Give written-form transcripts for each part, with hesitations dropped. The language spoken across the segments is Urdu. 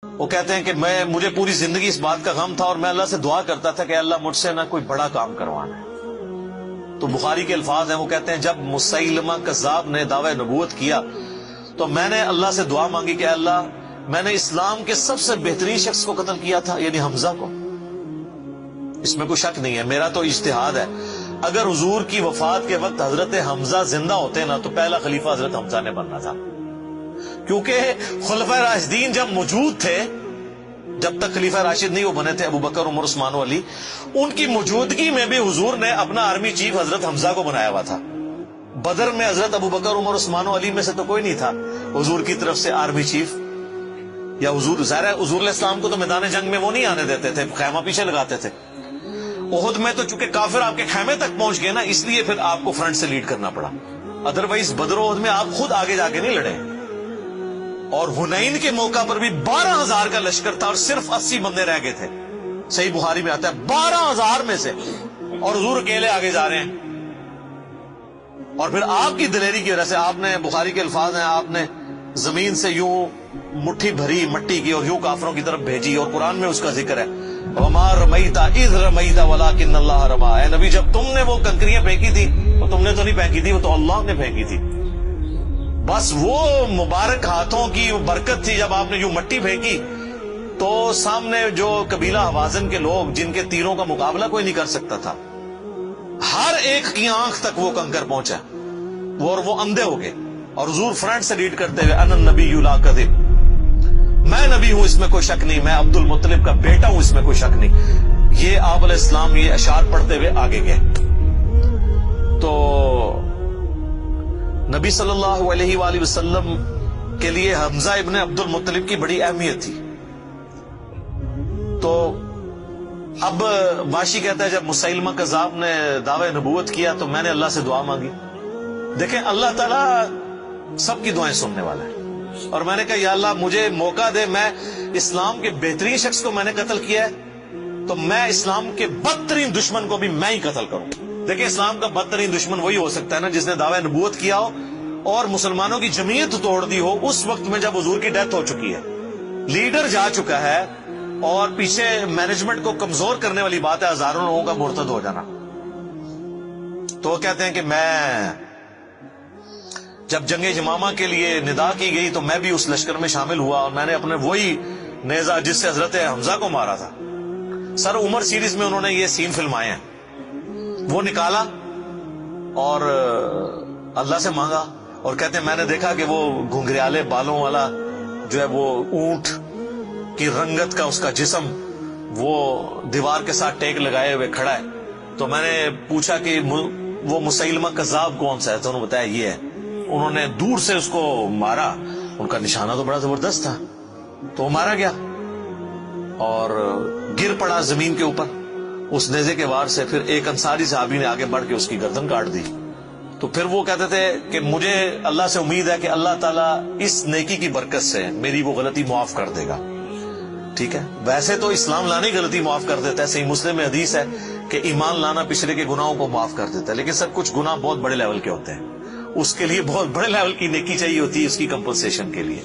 وہ کہتے ہیں کہ مجھے پوری زندگی اس بات کا غم تھا اور میں اللہ سے دعا کرتا تھا کہ اللہ مجھ سے نہ کوئی بڑا کام کروانا ہے۔ تو بخاری کے الفاظ ہیں، وہ کہتے ہیں جب مسیلمہ کذاب نے دعوی نبوت کیا تو میں نے اللہ سے دعا مانگی کہ اللہ میں نے اسلام کے سب سے بہترین شخص کو قتل کیا تھا، یعنی حمزہ کو۔ اس میں کوئی شک نہیں ہے، میرا تو اجتہاد ہے، اگر حضور کی وفات کے وقت حضرت حمزہ زندہ ہوتے نا تو پہلا خلیفہ حضرت حمزہ نے بننا تھا، کیونکہ خلفائے راشدین جب موجود تھے، جب تک خلیفہ راشد نہیں وہ بنے تھے ابو بکر عمر عثمان و علی، ان کی موجودگی میں بھی حضور نے اپنا آرمی چیف حضرت حمزہ کو بنایا ہوا تھا۔ بدر میں حضرت ابو بکر عمر عثمان و علی میں سے تو کوئی نہیں تھا حضور کی طرف سے آرمی چیف، یا حضور ظاہر ہے حضور علیہ السلام کو تو میدان جنگ میں وہ نہیں آنے دیتے تھے، خیمہ پیچھے لگاتے تھے۔ احد میں تو چونکہ کافر آپ کے خیمے تک پہنچ گئے نا، اس لیے پھر آپ کو فرنٹ سے لیڈ کرنا پڑا، ادروائز بدر و احد میں آپ خود آگے جا کے نہیں لڑے۔ اور حنین کے موقع پر بھی 12,000 کا لشکر تھا اور صرف 80 بندے رہ گئے تھے، صحیح بخاری میں آتا ہے 12,000 میں سے، اور حضور اکیلے آگے جا رہے ہیں۔ اور پھر آپ کی دلیری کی وجہ سے آپ نے، بخاری کے الفاظ ہیں، آپ نے زمین سے یوں مٹھی بھری مٹی کی اور یوں کافروں کی طرف بھیجی، اور قرآن میں اس کا ذکر ہے وَمَا رَمَيْتَ إِذْ رَمَيْتَ وَلَكِنَّ اللَّهَ رَمَىٰ۔ اے نبی جب تم نے وہ کنکریاں پھینکی تھی تو تم نے تو نہیں پھینکی تھی، وہ تو اللہ نے پھینکی تھی، بس وہ مبارک ہاتھوں کی برکت تھی۔ جب آپ نے یوں مٹی پھینکی تو سامنے جو قبیلہ حوازن کے لوگ جن کے تیروں کا مقابلہ کوئی نہیں کر سکتا تھا، ہر ایک کی آنکھ تک وہ کنکر پہنچا، اور وہ اندھے ہو گئے، اور حضور فرنٹ سے لیڈ کرتے ہوئے انا النبی لا کذب، میں نبی ہوں اس میں کوئی شک نہیں، میں عبد المطلب کا بیٹا ہوں اس میں کوئی شک نہیں، یہ آپ علیہ السلام یہ اشعار پڑھتے ہوئے آگے گئے۔ تو نبی صلی اللہ علیہ وآلہ وسلم کے لیے حمزہ ابن عبد المطلب کی بڑی اہمیت تھی۔ تو اب واشی کہتا ہے جب مسیلمہ کذاب نے دعوی نبوت کیا تو میں نے اللہ سے دعا مانگی۔ دیکھیں اللہ تعالیٰ سب کی دعائیں سننے والا ہے، اور میں نے کہا یا اللہ مجھے موقع دے، میں اسلام کے بہترین شخص کو میں نے قتل کیا ہے تو میں اسلام کے بدترین دشمن کو بھی میں ہی قتل کروں۔ دیکھیں اسلام کا بدترین دشمن وہی ہو سکتا ہے نا جس نے دعوی نبوت کیا ہو اور مسلمانوں کی جمعیت توڑ دی ہو اس وقت میں جب حضور کی ڈیتھ ہو چکی ہے، لیڈر جا چکا ہے، اور پیچھے مینجمنٹ کو کمزور کرنے والی بات ہے ہزاروں لوگوں کا مرتد ہو جانا۔ تو وہ کہتے ہیں کہ میں جب جنگ یمامہ کے لیے ندا کی گئی تو میں بھی اس لشکر میں شامل ہوا، اور میں نے اپنے وہی نیزہ جس سے حضرت حمزہ کو مارا تھا، سر عمر سیریز میں انہوں نے یہ سین فلمائے ہیں، وہ نکالا اور اللہ سے مانگا، اور کہتے ہیں میں نے دیکھا کہ وہ گھنگریالے بالوں والا جو ہے وہ اونٹ کی رنگت کا اس کا جسم وہ دیوار کے ساتھ ٹیک لگائے ہوئے کھڑا ہے۔ تو میں نے پوچھا کہ وہ مسیلمہ کذاب کون سا ہے، تو انہوں نے بتایا یہ ہے۔ انہوں نے دور سے اس کو مارا، ان کا نشانہ تو بڑا زبردست تھا، تو وہ مارا گیا اور گر پڑا زمین کے اوپر اس نیزے کے وار سے۔ پھر ایک انصاری صحابی نے آگے بڑھ کے اس کی گردن کاٹ دی۔ تو پھر وہ کہتے تھے کہ مجھے اللہ سے امید ہے کہ اللہ تعالیٰ اس نیکی کی برکت سے میری وہ غلطی معاف کر دے گا۔ ٹھیک ہے، ویسے تو اسلام لانے کی غلطی معاف کر دیتا ہے، صحیح مسلم میں حدیث ہے کہ ایمان لانا پچھلے کے گناہوں کو معاف کر دیتا ہے، لیکن سر کچھ گناہ بہت بڑے لیول کے ہوتے ہیں، اس کے لیے بہت بڑے لیول کی نیکی چاہیے ہوتی ہے اس کی کمپنسیشن کے لیے۔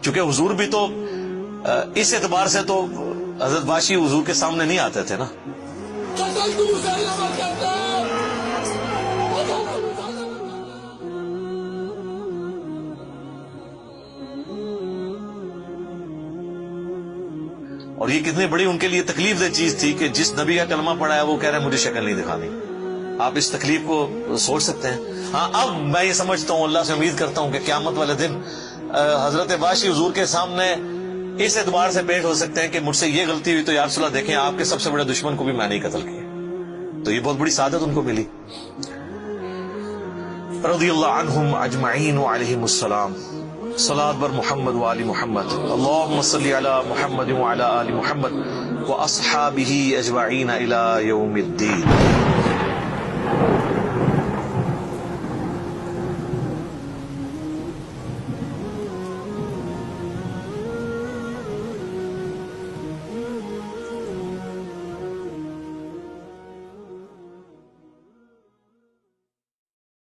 چونکہ حضور بھی تو اس اعتبار سے تو حضرت واشی حضور کے سامنے نہیں آتے تھے نا۔ اور یہ کتنی بڑی ان کے لیے تکلیف دہ چیز تھی کہ جس نبی کا کلمہ پڑھا ہے وہ کہہ رہے ہیں مجھے شکل نہیں دکھانی۔ آپ اس تکلیف کو سوچ سکتے ہیں۔ ہاں اب میں یہ سمجھتا ہوں، اللہ سے امید کرتا ہوں کہ قیامت والے دن حضرت واشی حضور کے سامنے اس اعتبار سے پیش ہو سکتے ہیں کہ مجھ سے یہ غلطی ہوئی تو یا رسول اللہ دیکھیں آپ کے سب سے بڑے دشمن کو بھی میں نہیں قتل کیا، تو یہ بہت بڑی سعادت ان کو ملی۔ رضی اللہ عنہم اجمعین وعلیہم السلام۔ صلاۃ بر محمد وآل محمد، اللہم صلی علی محمد وعلی آل محمد واصحابہ اجمعین الی یوم الدین۔